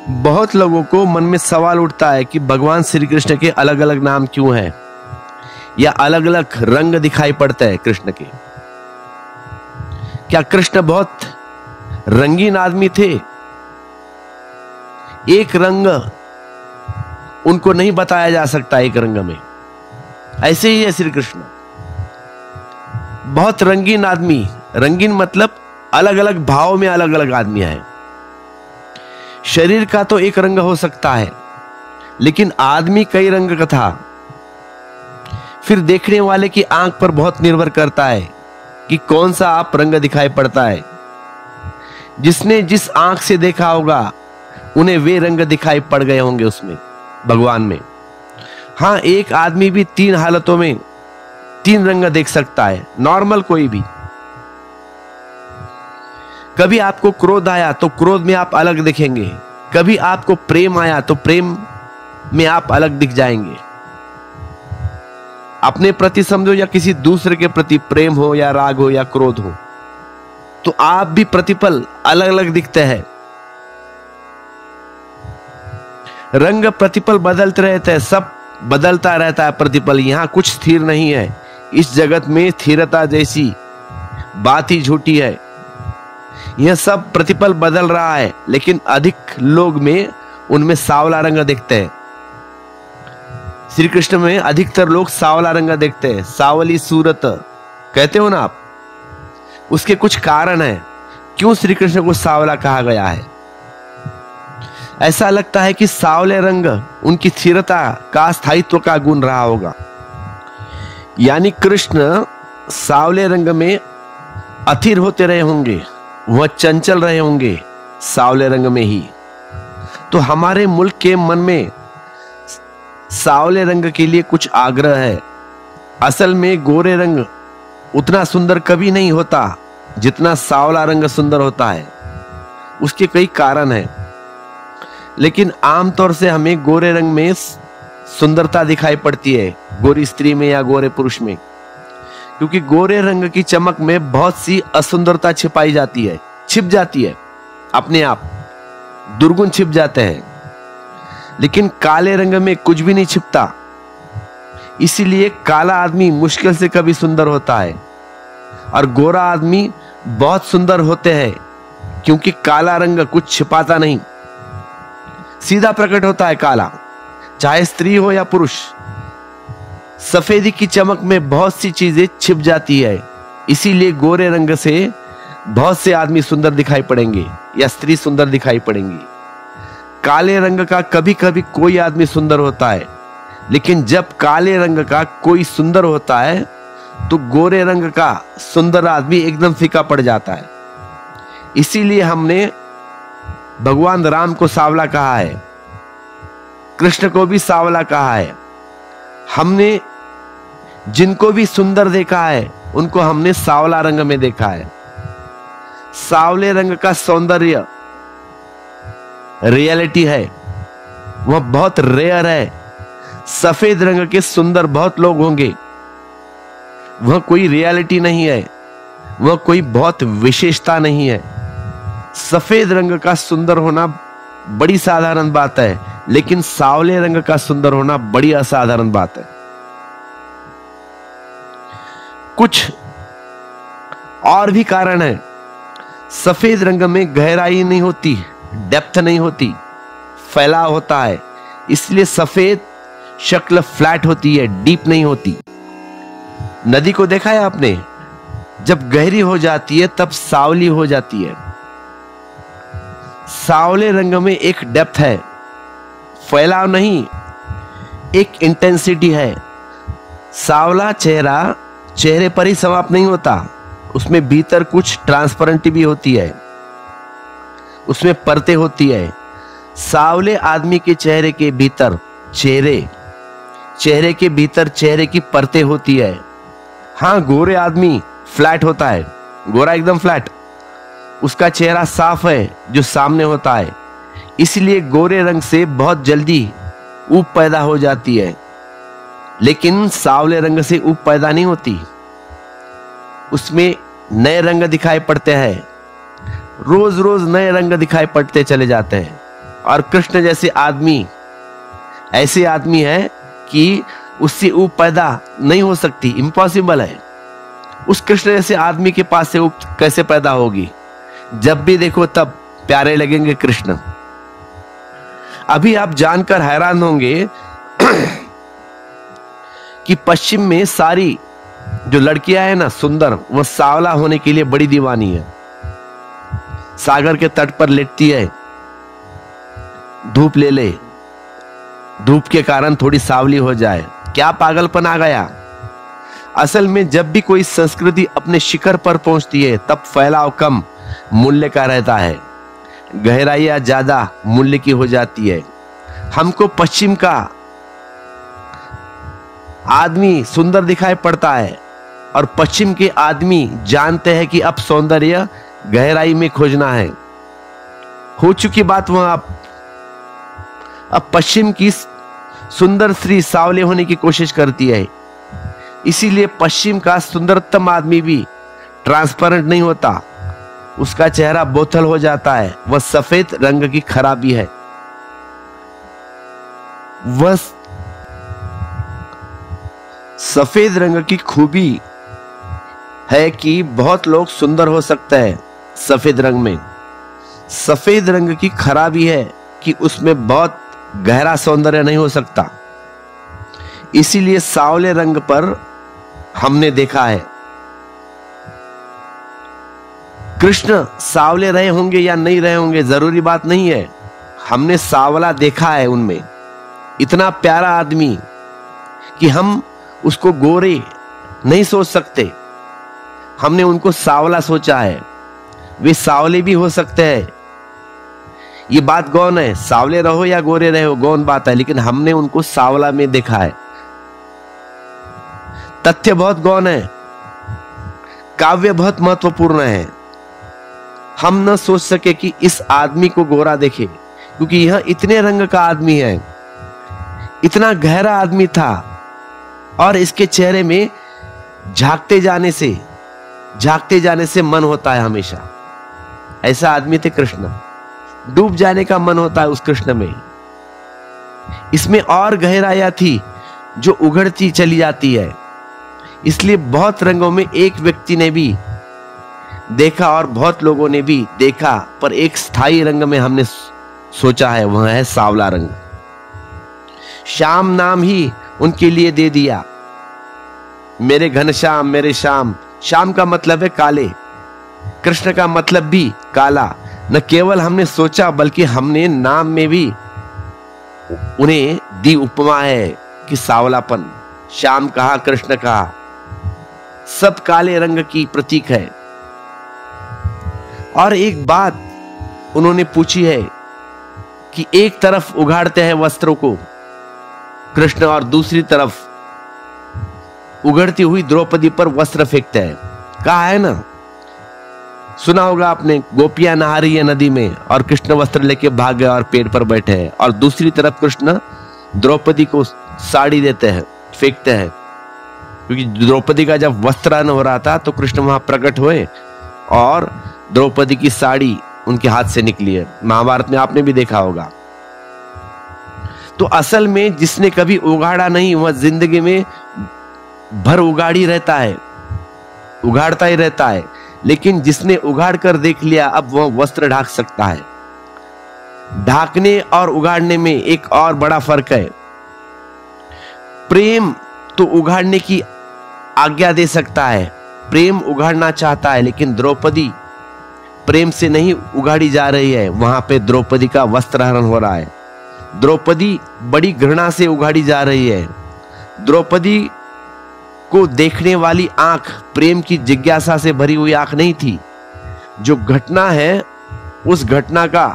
बहुत लोगों को मन में सवाल उठता है कि भगवान श्री कृष्ण के अलग अलग नाम क्यों हैं, या अलग अलग रंग दिखाई पड़ते हैं कृष्ण के। क्या कृष्ण बहुत रंगीन आदमी थे? एक रंग उनको नहीं बताया जा सकता एक रंग में। ऐसे ही है श्री कृष्ण, बहुत रंगीन आदमी। रंगीन मतलब अलग अलग भाव में अलग अलग आदमी है। शरीर का तो एक रंग हो सकता है, लेकिन आदमी कई रंग का था। फिर देखने वाले की आंख पर बहुत निर्भर करता है कि कौन सा आप रंग दिखाई पड़ता है। जिसने जिस आंख से देखा होगा उन्हें वे रंग दिखाई पड़ गए होंगे उसमें, भगवान में। हां, एक आदमी भी 3 हालतों में 3 रंग देख सकता है, नॉर्मल कोई भी। कभी आपको क्रोध आया तो क्रोध में आप अलग दिखेंगे, कभी आपको प्रेम आया तो प्रेम में आप अलग दिख जाएंगे। अपने प्रति समझो या किसी दूसरे के प्रति प्रेम हो या राग हो या क्रोध हो, तो आप भी प्रतिपल अलग अलग दिखते हैं। रंग प्रतिपल बदलते रहते हैं, सब बदलता रहता है प्रतिपल। यहां कुछ स्थिर नहीं है। इस जगत में स्थिरता जैसी बात ही झूठी है। यह सब प्रतिपल बदल रहा है, लेकिन अधिक लोग में उनमें सावला रंग देखते हैं। श्री कृष्ण में अधिकतर लोग सावला रंग देखते हैं। सावली सूरत कहते हो ना आप, उसके कुछ कारण है क्यों श्री कृष्ण को सावला कहा गया है। ऐसा लगता है कि सावले रंग उनकी स्थिरता का स्थायित्व का गुण रहा होगा। यानी कृष्ण सावले रंग में अथिर होते रहे होंगे, वह चंचल रहे होंगे सावले रंग में ही। तो हमारे मुल्क के मन में सावले रंग के लिए कुछ आग्रह है। असल में गोरे रंग उतना सुंदर कभी नहीं होता जितना सावला रंग सुंदर होता है। उसके कई कारण हैं, लेकिन आमतौर से हमें गोरे रंग में सुंदरता दिखाई पड़ती है, गोरी स्त्री में या गोरे पुरुष में, क्योंकि गोरे रंग की चमक में बहुत सी असुंदरता छिपाई जाती है, छिप जाती है, अपने आप दुर्गुण छिप जाते हैं। लेकिन काले रंग में कुछ भी नहीं छिपता, इसीलिए काला आदमी मुश्किल से कभी सुंदर होता है और गोरा आदमी बहुत सुंदर होते हैं, क्योंकि काला रंग कुछ छिपाता नहीं, सीधा प्रकट होता है काला, चाहे स्त्री हो या पुरुष। सफेदी की चमक में बहुत सी चीजें छिप जाती है, इसीलिए गोरे रंग से बहुत से आदमी सुंदर दिखाई पड़ेंगे या स्त्री सुंदर दिखाई पड़ेंगी। काले रंग का कभी कभी कोई आदमी सुंदर होता है, लेकिन जब काले रंग का कोई सुंदर होता है तो गोरे रंग का सुंदर आदमी एकदम फीका पड़ जाता है। इसीलिए हमने भगवान राम को सावला कहा है, कृष्ण को भी सावला कहा है। हमने जिनको भी सुंदर देखा है उनको हमने सावला रंग में देखा है। सावले रंग का सौंदर्य रियलिटी है, वह बहुत रेयर है। सफेद रंग के सुंदर बहुत लोग होंगे, वह कोई रियलिटी नहीं है, वह कोई बहुत विशेषता नहीं है। सफेद रंग का सुंदर होना बड़ी साधारण बात है, लेकिन सावले रंग का सुंदर होना बड़ी असाधारण बात है। कुछ और भी कारण है। सफेद रंग में गहराई नहीं होती, डेप्थ नहीं होती, फैलाव होता है, इसलिए सफेद शक्ल फ्लैट होती है, डीप नहीं होती। नदी को देखा है आपने, जब गहरी हो जाती है तब सावली हो जाती है। सावले रंग में एक डेप्थ है, फैलाव नहीं, एक इंटेंसिटी है। सावला चेहरा चेहरे पर ही समाप्त नहीं होता, उसमें भीतर कुछ ट्रांसपेरेंटी भी होती है, उसमें परतें होती है। सावले आदमी के चेहरे के भीतर चेहरे के भीतर चेहरे की परतें होती है। हाँ, गोरे आदमी फ्लैट होता है, गोरा एकदम फ्लैट, उसका चेहरा साफ है जो सामने होता है, इसलिए गोरे रंग से बहुत जल्दी ऊब पैदा हो जाती है। लेकिन सावले रंग से ऊब पैदा नहीं होती, उसमें नए रंग दिखाई पड़ते हैं, रोज रोज नए रंग दिखाई पड़ते चले जाते हैं और कृष्ण जैसे आदमी ऐसे आदमी है कि उससे ऊप पैदा नहीं हो सकती, इम्पॉसिबल है। उस कृष्ण जैसे आदमी के पास से ऊप कैसे पैदा होगी? जब भी देखो तब प्यारे लगेंगे कृष्ण। अभी आप जानकर हैरान होंगे कि पश्चिम में सारी जो लड़कियां हैं ना सुंदर, वो सांवला होने के लिए बड़ी दीवानी है। सागर के तट पर लेटती है, धूप ले ले, धूप के कारण थोड़ी सांवली हो जाए। क्या पागलपन आ गया? असल में जब भी कोई संस्कृति अपने शिखर पर पहुंचती है तब फैलाव कम मूल्य का रहता है, गहराइयां ज्यादा मूल्य की हो जाती है। हमको पश्चिम का आदमी सुंदर दिखाई पड़ता है और पश्चिम के आदमी जानते हैं कि अब सौंदर्य गहराई में खोजना है। हो चुकी बात वहां। अब पश्चिम की सुंदर स्त्री सांवले होने की कोशिश करती है, इसीलिए पश्चिम का सुंदरतम आदमी भी ट्रांसपेरेंट नहीं होता, उसका चेहरा बोतल हो जाता है। वह सफेद रंग की खराबी है। वह सफेद रंग की खूबी है कि बहुत लोग सुंदर हो सकते हैं सफेद रंग में। सफेद रंग की खराबी है कि उसमें बहुत गहरा सौंदर्य नहीं हो सकता। इसीलिए सांवले रंग पर हमने देखा है, कृष्ण सांवले रहे होंगे या नहीं रहे होंगे जरूरी बात नहीं है, हमने सांवला देखा है उनमें। इतना प्यारा आदमी कि हम उसको गोरे नहीं सोच सकते, हमने उनको सांवला सोचा है। वे सांवले भी हो सकते हैं, ये बात गौन है। सांवले रहो या गोरे रहो गौन बात है, लेकिन हमने उनको सांवला में देखा है। तथ्य बहुत गौन है, काव्य बहुत महत्वपूर्ण है। हम न सोच सके कि इस आदमी को गोरा देखे, क्योंकि यह इतने रंग का आदमी है, इतना गहरा आदमी था, और इसके चेहरे में झांकते जाने से मन होता है हमेशा। ऐसा आदमी थे कृष्ण, डूब जाने का मन होता है उस कृष्ण में। इसमें और गहराइयां थी जो उघड़ती चली जाती है। इसलिए बहुत रंगों में एक व्यक्ति ने भी देखा और बहुत लोगों ने भी देखा, पर एक स्थायी रंग में हमने सोचा है, वह है सांवला रंग। श्याम नाम ही उनके लिए दे दिया, मेरे घनश्याम मेरे श्याम। श्याम का मतलब है काले, कृष्ण का मतलब भी काला। न केवल हमने सोचा बल्कि हमने नाम में भी उन्हें दी उपमा है कि सांवलापन। श्याम कहा, कृष्ण कहा, सब काले रंग की प्रतीक है। और एक बात उन्होंने पूछी है कि एक तरफ उगाड़ते हैं वस्त्रों को कृष्ण और दूसरी तरफ उगड़ती हुई द्रौपदी पर वस्त्र फेंकते हैं। कहा है ना, सुना होगा आपने, गोपियां नहा रही है नदी में और कृष्ण वस्त्र लेके भाग गए और पेड़ पर बैठे हैं, और दूसरी तरफ कृष्ण द्रौपदी को साड़ी देते हैं, फेंकते हैं। क्योंकि द्रौपदी का जब वस्त्रान हो रहा था तो कृष्ण वहां प्रकट हुए और द्रौपदी की साड़ी उनके हाथ से निकली है। महाभारत में आपने भी देखा होगा। तो असल में जिसने कभी उगाड़ा नहीं वह जिंदगी में भर उगाड़ी रहता है, उगाड़ता ही रहता है। लेकिन जिसने उगाड़ कर देख लिया अब वह वस्त्र ढाक सकता है। ढाकने और उगाड़ने में एक और बड़ा फर्क है। प्रेम तो उगाड़ने की आज्ञा दे सकता है, प्रेम उगाड़ना चाहता है, लेकिन द्रौपदी प्रेम से नहीं उगाड़ी जा रही है, वहां पे द्रौपदी का वस्त्रहरण हो रहा है। द्रौपदी बड़ी घृणा से उगाड़ी जा रही है। द्रौपदी को देखने वाली आंख प्रेम की जिज्ञासा से भरी हुई आंख नहीं थी। जो घटना है उस घटना का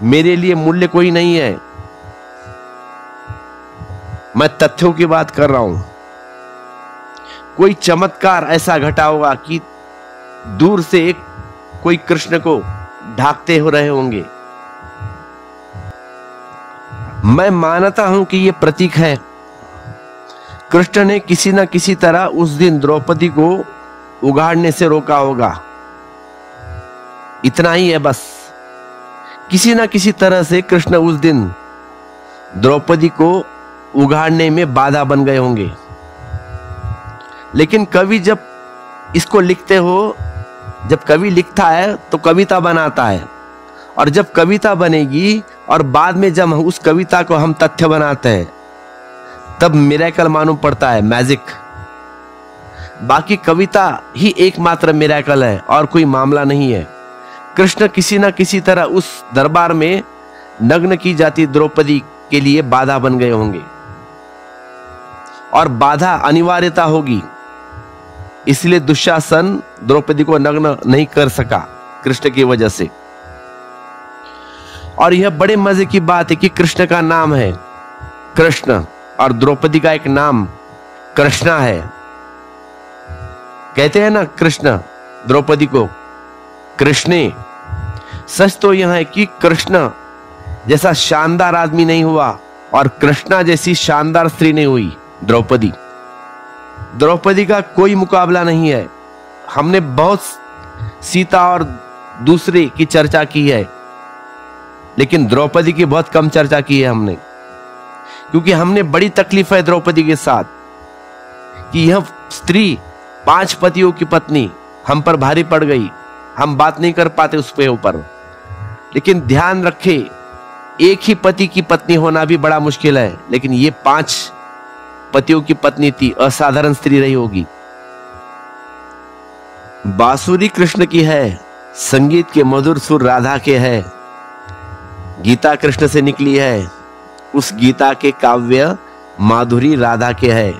मेरे लिए मूल्य कोई नहीं है। मैं तथ्यों की बात कर रहा हूं। कोई चमत्कार ऐसा घटा होगा कि दूर से एक कोई कृष्ण को ढाकते हो रहे होंगे। मैं मानता हूं कि यह प्रतीक है। कृष्ण ने किसी न किसी तरह उस दिन द्रौपदी को उगाड़ने से रोका होगा। इतना ही है बस किसी ना किसी तरह से कृष्ण उस दिन द्रौपदी को उगाड़ने में बाधा बन गए होंगे। लेकिन कवि जब इसको लिखते हो, जब कवि लिखता है तो कविता बनाता है, और जब कविता बनेगी और बाद में जब उस कविता को हम तथ्य बनाते हैं तब मिरेकल मालूम पड़ता है, मैजिक। बाकी कविता ही एकमात्र मिरेकल है और कोई मामला नहीं है। कृष्ण किसी ना किसी तरह उस दरबार में नग्न की जाती द्रौपदी के लिए बाधा बन गए होंगे, और बाधा अनिवार्यता होगी, इसलिए दुशासन द्रौपदी को नग्न नहीं कर सका कृष्ण की वजह से। और यह बड़े मजे की बात है कि कृष्ण का नाम है कृष्ण और द्रौपदी का एक नाम कृष्णा है। कहते हैं ना कृष्ण द्रौपदी को कृष्णे। सच तो यह है कि कृष्ण जैसा शानदार आदमी नहीं हुआ और कृष्णा जैसी शानदार स्त्री नहीं हुई द्रौपदी। द्रौपदी का कोई मुकाबला नहीं है। हमने बहुत सीता और दूसरे की चर्चा की है, लेकिन द्रौपदी की बहुत कम चर्चा की है हमने, क्योंकि हमने बड़ी तकलीफ है द्रौपदी के साथ कि यह स्त्री 5 पतियों की पत्नी हम पर भारी पड़ गई। हम बात नहीं कर पाते उस पे ऊपर। लेकिन ध्यान रखे, एक ही पति की पत्नी होना भी बड़ा मुश्किल है, लेकिन ये 5 पतियों की पत्नी थी, असाधारण स्त्री रही होगी। बांसुरी कृष्ण की है, संगीत के मधुर सुर राधा के है, गीता कृष्ण से निकली है, उस गीता के काव्य माधुरी राधा के है।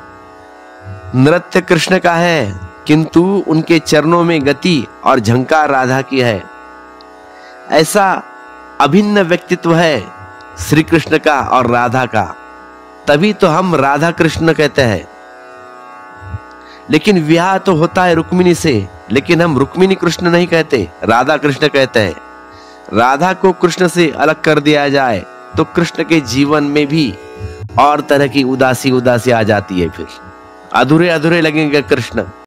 नृत्य कृष्ण का है, किंतु उनके चरणों में गति और झंकार राधा की है। ऐसा अभिन्न व्यक्तित्व है श्री कृष्ण का और राधा का, तभी तो हम राधा कृष्ण कहते हैं। लेकिन विवाह तो होता है रुक्मिणी से, लेकिन हम रुक्मिणी कृष्ण नहीं कहते, राधा कृष्ण कहते हैं। राधा को कृष्ण से अलग कर दिया जाए तो कृष्ण के जीवन में भी और तरह की उदासी उदासी आ जाती है, फिर अधूरे अधूरे लगेंगे कृष्ण।